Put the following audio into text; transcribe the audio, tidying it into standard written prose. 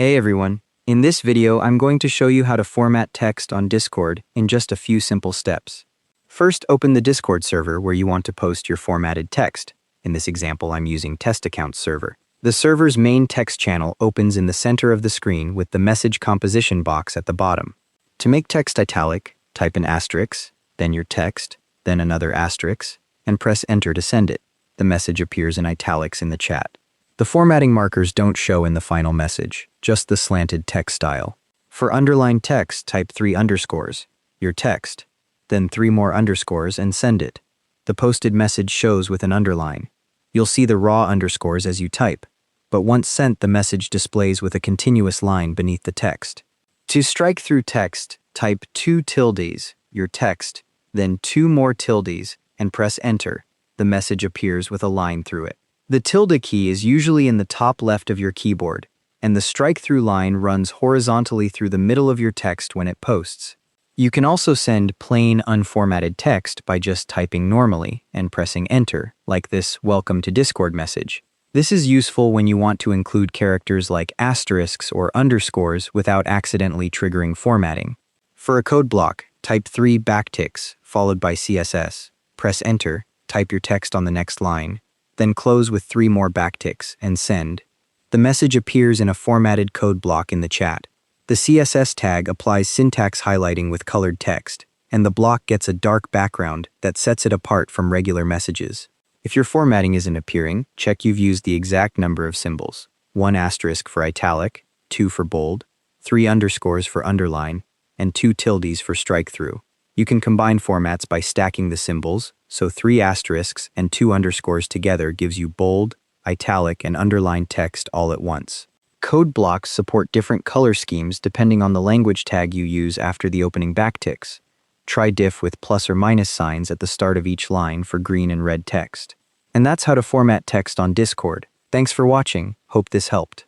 Hey everyone, in this video I'm going to show you how to format text on Discord in just a few simple steps. First, open the Discord server where you want to post your formatted text. In this example I'm using Test Accounts server. The server's main text channel opens in the center of the screen with the message composition box at the bottom. To make text italic, type an asterisk, then your text, then another asterisk, and press enter to send it. The message appears in italics in the chat. The formatting markers don't show in the final message, just the slanted text style. For underlined text, type 3 underscores, your text, then 3 more underscores and send it. The posted message shows with an underline. You'll see the raw underscores as you type, but once sent the message displays with a continuous line beneath the text. To strike through text, type 2 tildes, your text, then 2 more tildes, and press enter. The message appears with a line through it. The tilde key is usually in the top left of your keyboard, and the strike-through line runs horizontally through the middle of your text when it posts. You can also send plain unformatted text by just typing normally and pressing enter, like this "Welcome to Discord" message. This is useful when you want to include characters like asterisks or underscores without accidentally triggering formatting. For a code block, type 3 backticks, followed by CSS. Press enter, type your text on the next line, then close with 3 more backticks and send. The message appears in a formatted code block in the chat. The CSS tag applies syntax highlighting with colored text, and the block gets a dark background that sets it apart from regular messages. If your formatting isn't appearing, check you've used the exact number of symbols: 1 asterisk for italic, 2 for bold, 3 underscores for underline, and 2 tildes for strike-through. You can combine formats by stacking the symbols, so 3 asterisks and 2 underscores together gives you bold, italic, and underlined text all at once. Code blocks support different color schemes depending on the language tag you use after the opening backticks. Try diff with plus or minus signs at the start of each line for green and red text. And that's how to format text on Discord. Thanks for watching. Hope this helped.